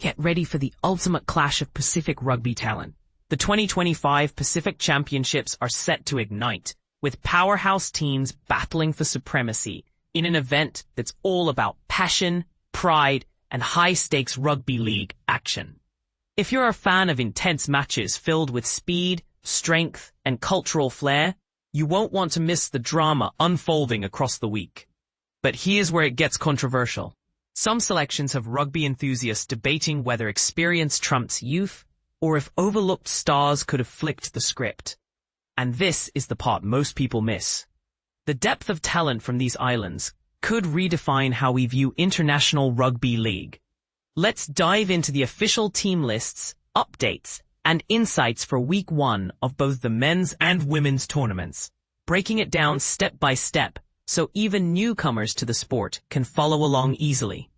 Get ready for the ultimate clash of Pacific rugby talent. The 2025 Pacific Championships are set to ignite, with powerhouse teams battling for supremacy in an event that's all about passion, pride, and high-stakes rugby league action. If you're a fan of intense matches filled with speed, strength, and cultural flair, you won't want to miss the drama unfolding across the week. But here's where it gets controversial. Some selections have rugby enthusiasts debating whether experience trumps youth, or if overlooked stars could have flicked the script. And this is the part most people miss. The depth of talent from these islands could redefine how we view international rugby league. Let's dive into the official team lists, updates, and insights for Week 1 of both the men's and women's tournaments, breaking it down step by step so even newcomers to the sport can follow along easily.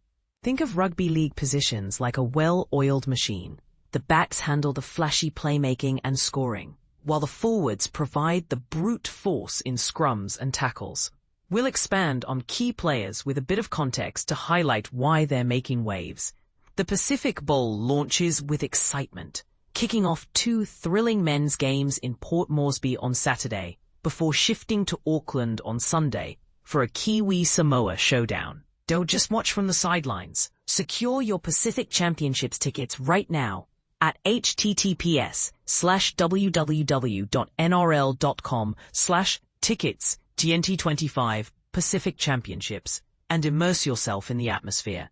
Think of rugby league positions like a well-oiled machine. The backs handle the flashy playmaking and scoring, while the forwards provide the brute force in scrums and tackles. We'll expand on key players with a bit of context to highlight why they're making waves. The Pacific Bowl launches with excitement, kicking off 2 thrilling men's games in Port Moresby on Saturday, before shifting to Auckland on Sunday for a Kiwi Samoa showdown. Don't just watch from the sidelines. Secure your Pacific Championships tickets right now at https:/www.nrl.com/tickets TNT25 Pacific Championships and immerse yourself in the atmosphere.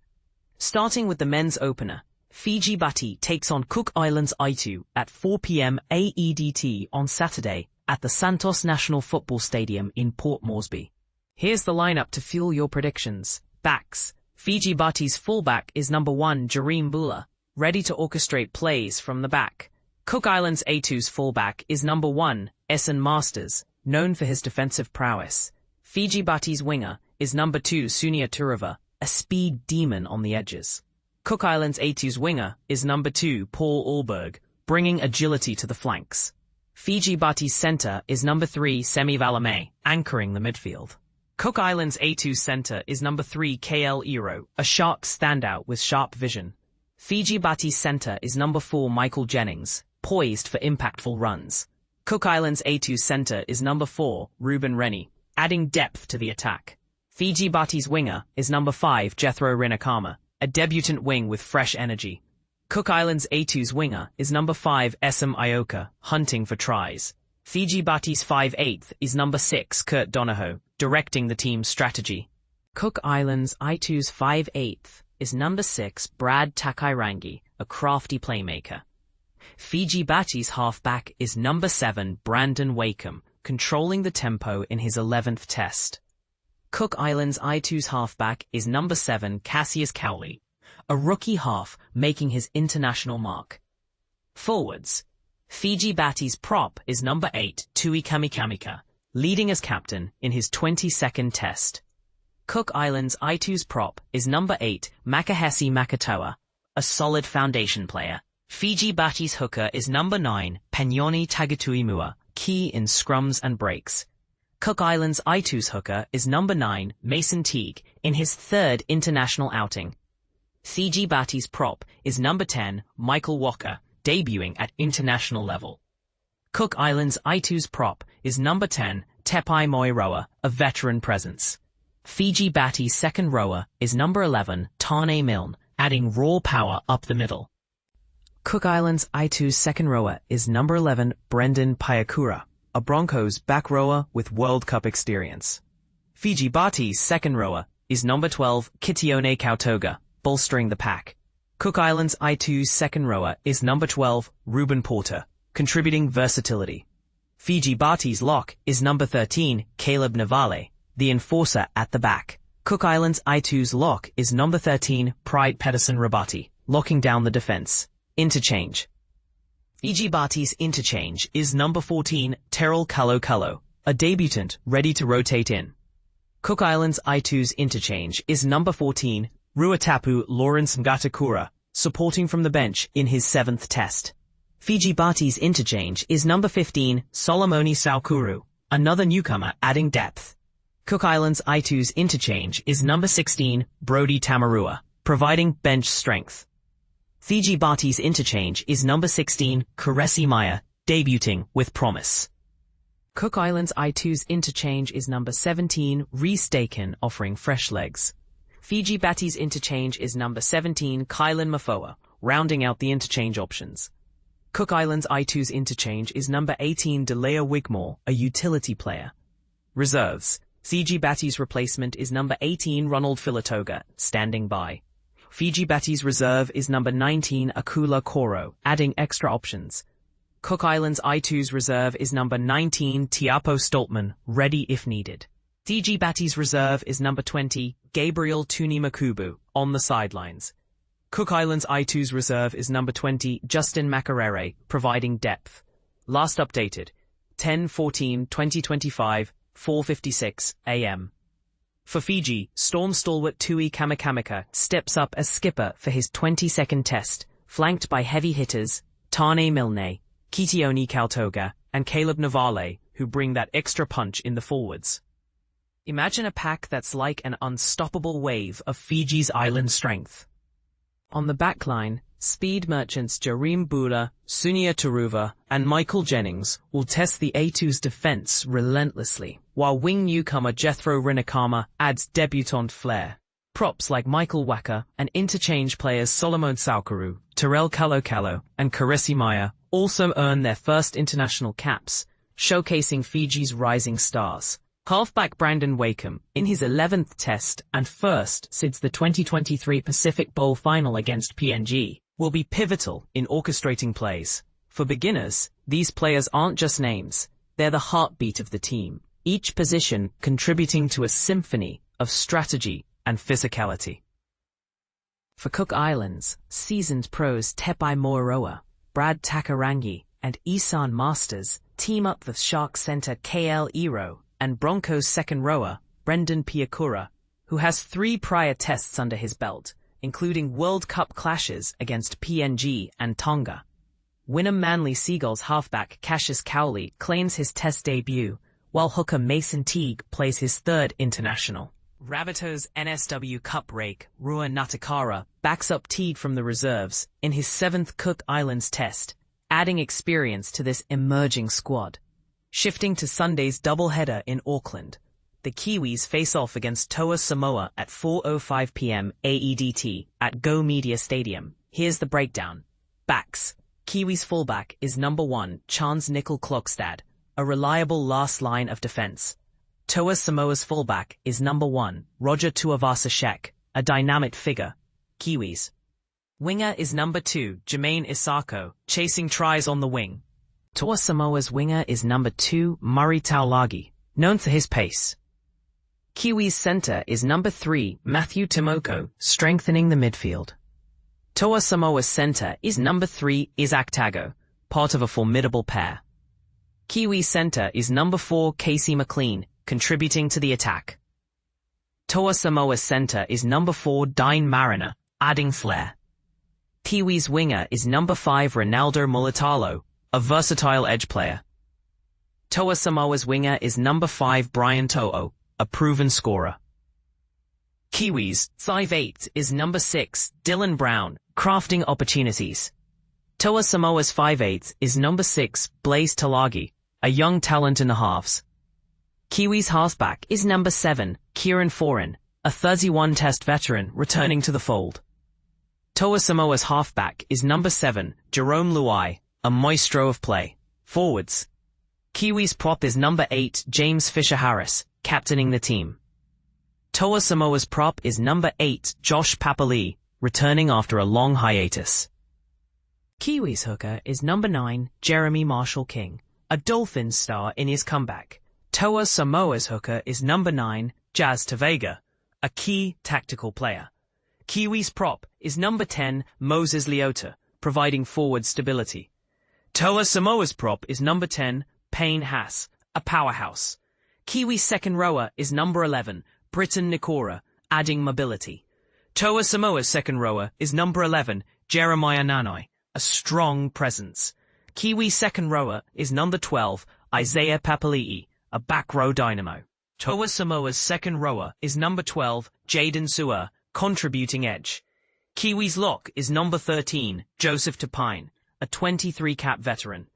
Starting with the men's opener, Fiji Bati takes on Cook Islands Aitu at 4 p.m. AEDT on Saturday at the Santos National Football Stadium in Port Moresby. Here's the lineup to fuel your predictions. Backs. Fiji Bati's fullback is number 1 Jareem Bula, ready to orchestrate plays from the back. Cook Islands Aitu's fullback is number 1 Essen Masters, known for his defensive prowess. Fiji Bati's winger is number 2 Sunia Turava, a speed demon on the edges. Cook Islands Aitu's winger is number 2 Paul Alberg, bringing agility to the flanks. Fiji Bati's center is number 3 Semi Valame, anchoring the midfield. Cook Islands Aitu's center is number 3 KL Iro, a sharp standout with sharp vision. Fiji Bati's center is number 4 Michael Jennings, poised for impactful runs. Cook Islands Aitu's center is number 4 Ruben Rennie, adding depth to the attack. Fiji Bati's winger is number 5 Jethro Rinakama, a debutant wing with fresh energy. Cook Islands Aitu's winger is number 5 Esam Ioka, hunting for tries. Fiji Bati's 5/8 is number 6 Kurt Donahoe, directing the team's strategy. Cook Islands Aitu's 5/8 is number 6 Brad Takairangi, a crafty playmaker. Fiji Bati's halfback is number 7 Brandon Wakeham, controlling the tempo in his 11th test. Cook Islands Aitu's halfback is number 7 Cassius Cowley, a rookie half making his international mark. Forwards. Fiji Bati's prop is number 8 Tui Kamikamika, leading as captain in his 22nd test. Cook Islands Aitu's prop is number 8 Makahesi Makatoa, a solid foundation player. Fiji Bati's hooker is number 9 Panyoni Tagatuimua, key in scrums and breaks. Cook Islands Aitu's hooker is number 9 Mason Teague in his 3rd international outing. Fiji Bati's prop is number 10 Michael Walker, debuting at international level. Cook Islands Aitu's prop is number 10 Tepai Moiroa, a veteran presence. Fiji Bati's second rower is number 11 Tane Milne, adding raw power up the middle. Cook Islands Aitu's second rower is number 11 Brendan Payakura, a Broncos back rower with World Cup experience. Fiji Bati's second rower is number 12 Kitione Kautoga, bolstering the pack. Cook Islands Aitu's second rower is number 12 Ruben Porter, contributing versatility. Fiji Bati's lock is number 13 Caleb Navale, the enforcer at the back. Cook Islands Aitu's lock is number 13 Pride Pedersen Rabati, locking down the defense. Interchange. Fiji Bati's interchange is number 14 Terrell Kalo, a debutant ready to rotate in. Cook Islands Aitu's interchange is number 14 Ruatapu Lawrence Ngatakura, supporting from the bench in his 7th test. Fiji Bati's interchange is number 15 Solomoni Saukuru, another newcomer adding depth. Cook Islands Aitu's interchange is number 16 Brody Tamarua, providing bench strength. Fiji Bati's interchange is number 16, Kiwi Maya, debuting with promise. Cook Islands Aitu's interchange is number 17, Reese Dakin, offering fresh legs. Fiji Bati's interchange is number 17, Kylan Mafoa, rounding out the interchange options. Cook Islands Aitu's interchange is number 18, Delea Wigmore, a utility player. Reserves. Fiji Bati's replacement is number 18, Ronald Filatoga, standing by. Fiji Bati's reserve is number 19, Akula Koro, adding extra options. Cook Islands Aitu's reserve is number 19, Tiapo Stoltman, ready if needed. Fiji Bati's reserve is number 20, Gabriel Tuni Makubu, on the sidelines. Cook Islands Aitu's reserve is number 20, Justin Makarere, providing depth. Last updated, 10/14/2025, 4:56 a.m. For Fiji, Storm stalwart Tui Kamakamika steps up as skipper for his 22nd test, flanked by heavy hitters Tane Milne, Kitioni Kautoga, and Caleb Navale, who bring that extra punch in the forwards. Imagine a pack that's like an unstoppable wave of Fiji's island strength. On the backline, speed merchants Jareem Bula, Sunia Taruva, and Michael Jennings will test the Aitu's defense relentlessly, while wing newcomer Jethro Rinakama adds debutant flair. Props like Michael Waka and interchange players Solomon Saukaru, Terrell Kalokalo, and Kiwi Maya also earn their first international caps, showcasing Fiji's rising stars. Halfback Brandon Wakeham, in his 11th test and first since the 2023 Pacific Bowl final against PNG, will be pivotal in orchestrating plays. For beginners, these players aren't just names, they're the heartbeat of the team, each position contributing to a symphony of strategy and physicality. For Cook Islands, seasoned pros Tepai Moeroa, Brad Takarangi, and Isan Masters team up with Sharks center KL Iro and Broncos second rower Brendan Piakura, who has 3 prior tests under his belt, including World Cup clashes against PNG and Tonga. Wynnum Manly Seagulls halfback Cassius Cowley claims his test debut, while hooker Mason Teague plays his 3rd international. Rabbitohs NSW Cup rake Rua Natakara backs up Teague from the reserves in his 7th Cook Islands test, adding experience to this emerging squad. Shifting to Sunday's doubleheader in Auckland, the Kiwis face off against Toa Samoa at 4:05 p.m. AEDT at Go Media Stadium. Here's the breakdown. Backs. Kiwis fullback is number 1, Chance Nickel Klokstad, a reliable last line of defense. Toa Samoa's fullback is number 1, Roger Tuivasa-Sheck, a dynamic figure. Kiwis. Winger is number 2, Jermaine Isako, chasing tries on the wing. Toa Samoa's winger is number 2, Murray Taulagi, known for his pace. Kiwi's center is number 3, Matthew Tomoko, strengthening the midfield. Toa Samoa's center is number 3, Isaac Tago, part of a formidable pair. Kiwi's center is number 4, Casey McLean, contributing to the attack. Toa Samoa's center is number 4, Dine Mariner, adding flair. Kiwi's winger is number 5, Ronaldo Mulatalo, a versatile edge player. Toa Samoa's winger is number 5, Brian To'o, a proven scorer. Kiwis' 5/8 is number 6, Dylan Brown, crafting opportunities. Toa Samoa's 5/8 is number 6, Blaze Talagi, a young talent in the halves. Kiwis' halfback is number 7, Kieran Foran, a 31-test veteran returning to the fold. Toa Samoa's halfback is number 7, Jerome Luai, a maestro of play. Forwards. Kiwis' prop is number 8, James Fisher-Harris, captaining the team. Toa Samoa's prop is number 8, Josh Papali, returning after a long hiatus. Kiwis' hooker is number 9, Jeremy Marshall-King, a Dolphins star in his comeback. Toa Samoa's hooker is number 9, Jazz Tavega, a key tactical player. Kiwis' prop is number 10, Moses Leota, providing forward stability. Toa Samoa's prop is number 10, Payne Haas, a powerhouse. Kiwi's second rower is number 11, Britton Nikora, adding mobility. Toa Samoa's second rower is number 11, Jeremiah Nanai, a strong presence. Kiwi's second rower is number 12, Isaiah Papali'i, a back row dynamo. Toa Samoa's second rower is number 12, Jaden Sua, contributing edge. Kiwis lock is number 13, Joseph Tapine, a 23-cap veteran.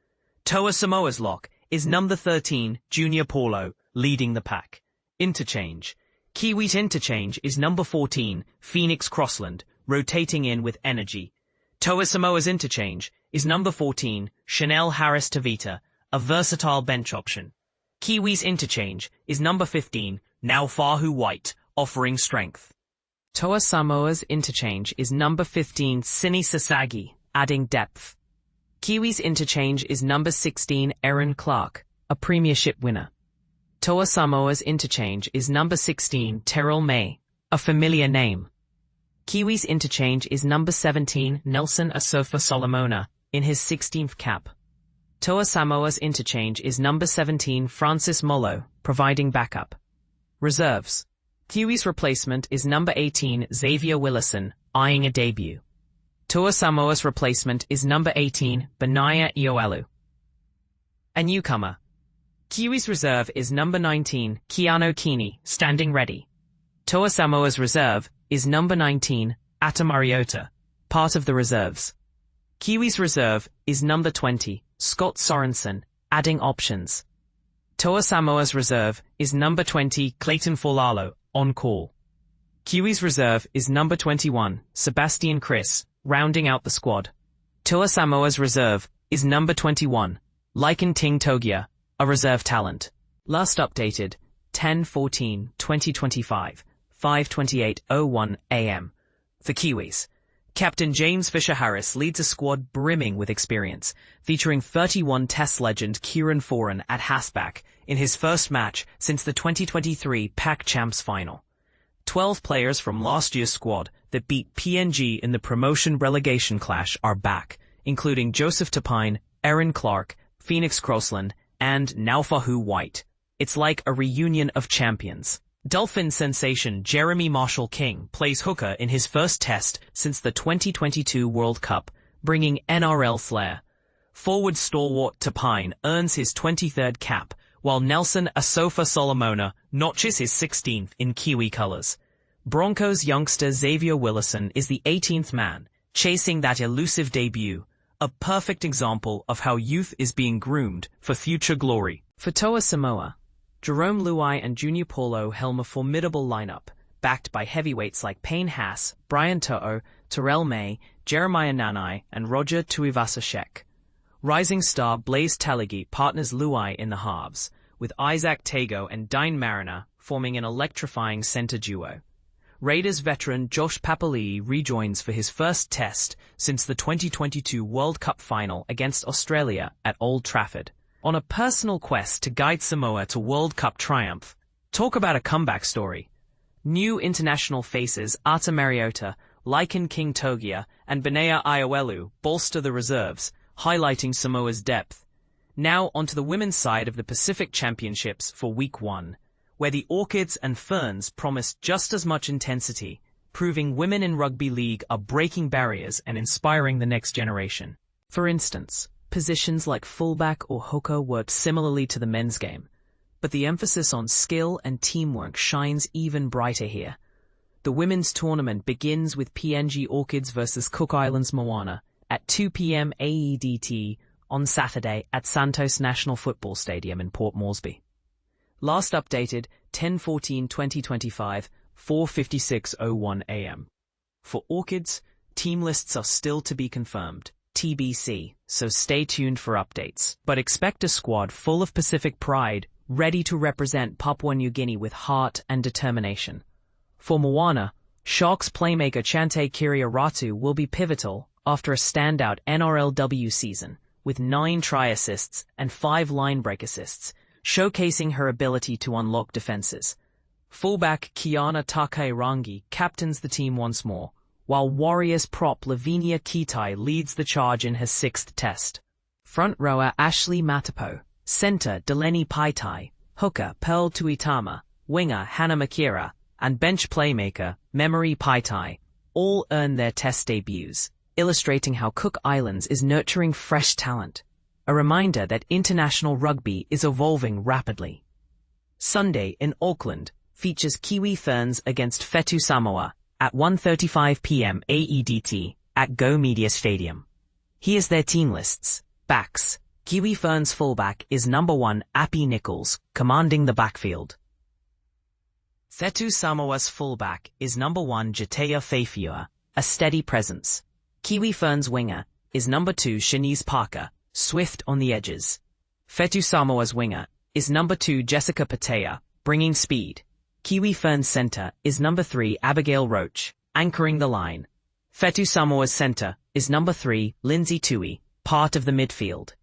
Toa Samoa's lock is number 13, Junior Paulo, leading the pack. Interchange. Kiwis interchange is number 14, Phoenix Crossland, rotating in with energy. Toa Samoa's interchange is number 14, Chanel Harris Tavita, a versatile bench option. Kiwis interchange is number 15, Naufahu White, offering strength. Toa Samoa's interchange is number 15, Sini Sasagi, adding depth. Kiwis interchange is number 16, Erin Clark, a premiership winner. Toa Samoa's interchange is number 16, Terrell May, a familiar name. Kiwis interchange is number 17, Nelson Asofa Solomona, in his 16th cap. Toa Samoa's interchange is number 17, Francis Mollo, providing backup. Reserves. Kiwis replacement is number 18, Xavier Willison, eyeing a debut. Toa Samoa's replacement is number 18, Benaya Ioelu. A newcomer. Kiwis reserve is number 19, Keanu Kini, standing ready. Toa Samoa's reserve is number 19, Ata Mariota, part of the reserves. Kiwis reserve is number 20, Scott Sorensen, adding options. Toa Samoa's reserve is number 20, Clayton Folalo, on call. Kiwis reserve is number 21, Sebastian Chris, rounding out the squad. Toa Samoa's reserve is number 21, Lycan Ting Togia, a reserve talent. Last updated, 10/14/2025, 5:28:01 a.m. For Kiwis, Captain James Fisher-Harris leads a squad brimming with experience, featuring 31 Test legend Kieran Foran at halfback in his first match since the 2023 Pac Champs final. 12 players from last year's squad that beat PNG in the promotion-relegation clash are back, including Joseph Tapine, Erin Clark, Phoenix Crossland, and Naufahu White. It's like a reunion of champions. Dolphin sensation Jeremy Marshall King plays hooker in his first test since the 2022 World Cup, bringing NRL flair. Forward stalwart Tapine earns his 23rd cap, while Nelson Asofa Solomona notches his 16th in Kiwi colours. Broncos youngster Xavier Willison is the 18th man, chasing that elusive debut, a perfect example of how youth is being groomed for future glory. For Toa Samoa, Jerome Luai and Junior Paulo helm a formidable lineup, backed by heavyweights like Payne Haas, Brian To'o, Terrell May, Jeremiah Nanai, and Roger Tuivasa-Sheck. Rising star Blaise Talagi partners Luai in the halves, with Isaac Tago and Dine Mariner forming an electrifying centre duo. Raiders veteran Josh Papali'i rejoins for his first test since the 2022 World Cup final against Australia at Old Trafford. On a personal quest to guide Samoa to World Cup triumph. Talk about a comeback story. New international faces Ata Mariota, Lycan King Togia, and Benaya Ioelu bolster the reserves, highlighting Samoa's depth. Now onto the women's side of the Pacific Championships for Week 1, where the Orchids and Ferns promise just as much intensity, proving women in rugby league are breaking barriers and inspiring the next generation. For instance, positions like fullback or hooker work similarly to the men's game, but the emphasis on skill and teamwork shines even brighter here. The women's tournament begins with PNG Orchids versus Cook Islands Moana at 2 p.m. AEDT on Saturday at Santos National Football Stadium in Port Moresby. Last updated 10/14/2025, 4:56:01 a.m. For Orchids, team lists are still to be confirmed, TBC, so stay tuned for updates. But expect a squad full of Pacific pride, ready to represent Papua New Guinea with heart and determination. For Moana, Sharks playmaker Chante Kiriaratu will be pivotal after a standout NRLW season, with 9 try assists and 5 line break assists, showcasing her ability to unlock defenses. Fullback Kiana Takairangi captains the team once more, while Warriors prop Lavinia Kitai leads the charge in her 6th test. Front rower Ashley Matapo, center Delaney Paitai, hooker Pearl Tuitama, winger Hannah Makira, and bench playmaker Memory Paitai all earn their test debuts, illustrating how Cook Islands is nurturing fresh talent. A reminder that international rugby is evolving rapidly. Sunday in Auckland features Kiwi Ferns against Fetu Samoa, at 1:35 p.m. AEDT at Go Media Stadium. Here's their team lists. Backs. Kiwi Ferns fullback is number 1 Appy Nichols, commanding the backfield. Fetu Samoa's fullback is number 1 Jatea Faifua, a steady presence. Kiwi Ferns winger is number 2 Shanice Parker, swift on the edges. Fetu Samoa's winger is number 2 Jessica Patea, bringing speed. Kiwi Ferns center is number 3 Abigail Roach, anchoring the line. Fetu Samoa's center is number 3 Lindsay Tui, part of the midfield.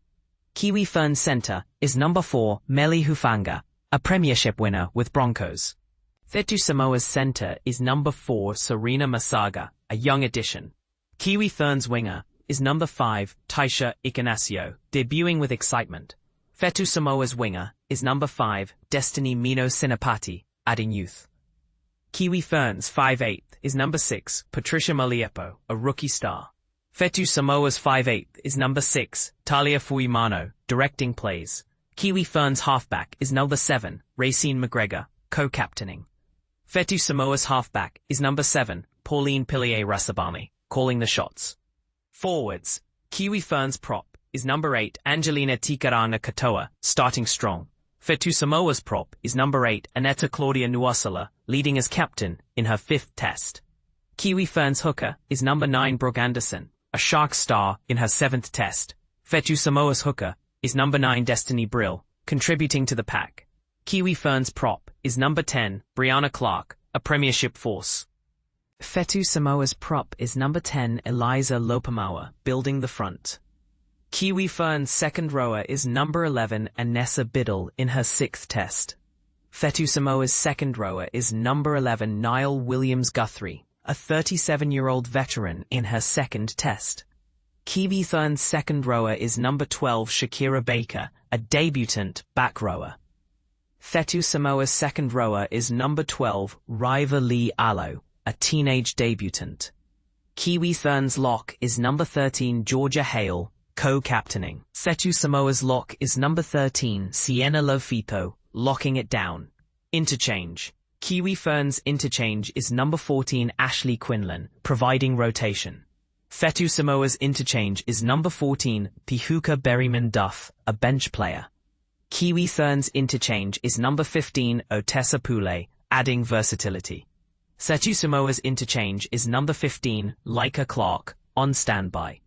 Kiwi Ferns center is number 4 Meli Hufanga, a premiership winner with Broncos. Fetu Samoa's center is number 4 Serena Masaga, a young addition. Kiwi Ferns winger is number 5 Taisha Ikanasio, debuting with excitement. Fetu Samoa's winger is number 5 Destiny Mino Sinapati, adding youth. Kiwi Ferns 5'8" is number 6 Patricia Maliepo, a rookie star. Fetu Samoa's 5'8" is number 6 Talia Fuimano, directing plays. Kiwi Ferns halfback is number 7 Racine McGregor, co-captaining. Fetu Samoa's halfback is number 7 Pauline Pilier Rasabami, calling the shots. Forwards. Kiwi Ferns prop is number 8 Angelina Tikarana Katoa, starting strong. Fetu Samoa's prop is number 8 Aneta Claudia Nuasala, leading as captain in her 5th test. Kiwi Ferns hooker is number 9 Brooke Anderson, a Shark star in her 7th test. Fetu Samoa's hooker is number 9 Destiny Brill, contributing to the pack. Kiwi Ferns prop is number 10 Brianna Clark, a premiership force. Fetu Samoa's prop is number 10 Eliza Lopamawa, building the front. Kiwi Ferns' second rower is number 11 Anessa Biddle in her 6th test. Fetu Samoa's second rower is number 11 Niall Williams-Guthrie, a 37-year-old veteran in her 2nd test. Kiwi Ferns' second rower is number 12 Shakira Baker, a debutant back rower. Fetu Samoa's second rower is number 12 Riva Lee Allo, a teenage debutant. Kiwi Ferns' lock is number 13 Georgia Hale, co-captaining. Fetu Samoa's lock is number 13 Sienna Lofito, locking it down. Interchange. Kiwi Ferns' interchange is number 14 Ashley Quinlan, providing rotation. Fetu Samoa's interchange is number 14 Pihuka Berryman Duff, a bench player. Kiwi Ferns' interchange is number 15 Otessa Pule, adding versatility. Fetu Samoa's interchange is number 15 Laika Clark, on standby.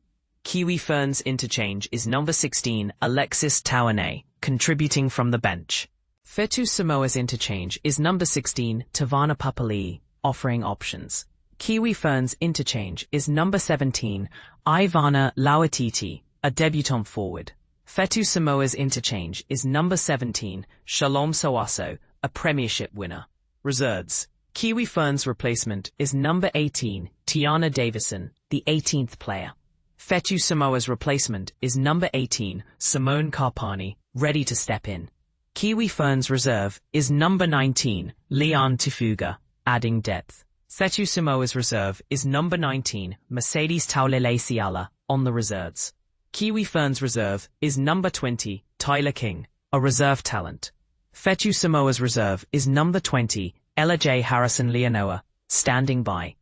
Kiwi Ferns' interchange is number 16 Alexis Tawane, contributing from the bench. Fetu Samoa's interchange is number 16 Tavana Papali'i, offering options. Kiwi Ferns' interchange is number 17 Ivana Lauatiti, a debutant forward. Fetu Samoa's interchange is number 17 Shalom Sawaso, a premiership winner. Reserves. Kiwi Ferns' replacement is number 18 Tiana Davison, the 18th player. Fetu Samoa's replacement is number 18 Simone Carpani, ready to step in. Kiwi Ferns' reserve is number 19 Leon Tifuga, adding depth. Fetu Samoa's reserve is number 19 Mercedes Taulele Siala, on the reserves. Kiwi Ferns' reserve is number 20 Tyler King, a reserve talent. Fetu Samoa's reserve is number 20 Ella J. Harrison Leonoa, standing by.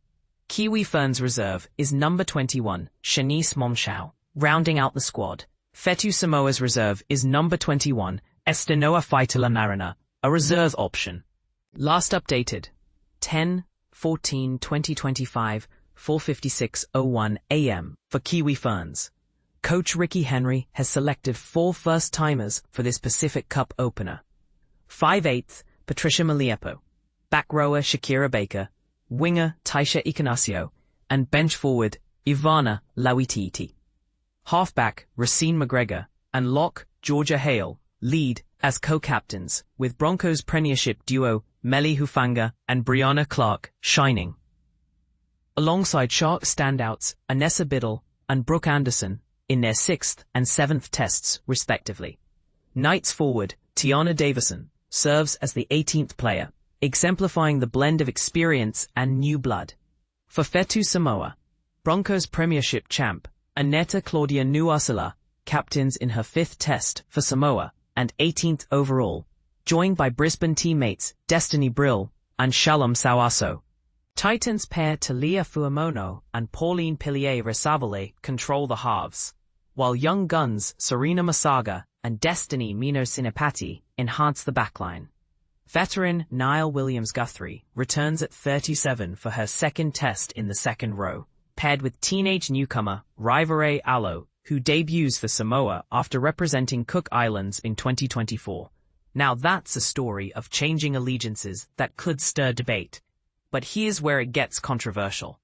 Kiwi Ferns' reserve is number 21 Shanice Momshao, rounding out the squad. Fetu Samoa's reserve is number 21 Estenoa Faitala Mariner, a reserve option. Last updated 10/14/2025, 4:56:01 a.m. for Kiwi Ferns. Coach Ricky Henry has selected 4 first-timers for this Pacific Cup opener. 5'8" Patricia Maliepo, back rower Shakira Baker, winger Taisha Ikanasio, and bench forward Ivana Lauititi. Halfback Racine McGregor and lock Georgia Hale lead as co-captains, with Broncos premiership duo Meli Hufanga and Brianna Clark shining. Alongside Shark standouts Anessa Biddle and Brooke Anderson in their 6th and 7th tests, respectively. Knights forward Tiana Davison serves as the 18th player, exemplifying the blend of experience and new blood. For Fetu Samoa, Broncos premiership champ Aneta Claudia Nuasala captains in her 5th test for Samoa and 18th overall, joined by Brisbane teammates Destiny Brill and Shalom Sawaso. Titans pair Talia Fuamono and Pauline Pilier-Resavale control the halves, while young guns Serena Masaga and Destiny Mino Sinapati enhance the backline. Veteran Niall Williams-Guthrie returns at 37 for her second test in the second row, paired with teenage newcomer Rivere Alo, who debuts for Samoa after representing Cook Islands in 2024. Now that's a story of changing allegiances that could stir debate. But here's where it gets controversial.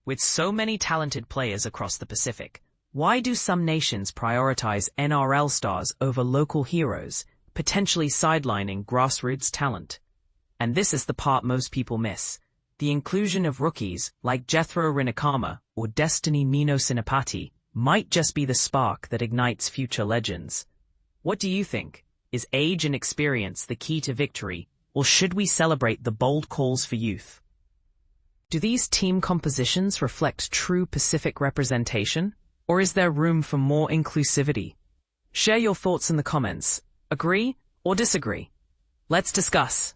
With so many talented players across the Pacific, why do some nations prioritize NRL stars over local heroes, potentially sidelining grassroots talent? And this is the part most people miss. The inclusion of rookies like Jethro Rinakama or Destiny Mino Sinapati might just be the spark that ignites future legends. What do you think? Is age and experience the key to victory, or should we celebrate the bold calls for youth? Do these team compositions reflect true Pacific representation, or is there room for more inclusivity? Share your thoughts in the comments. Agree or disagree? Let's discuss.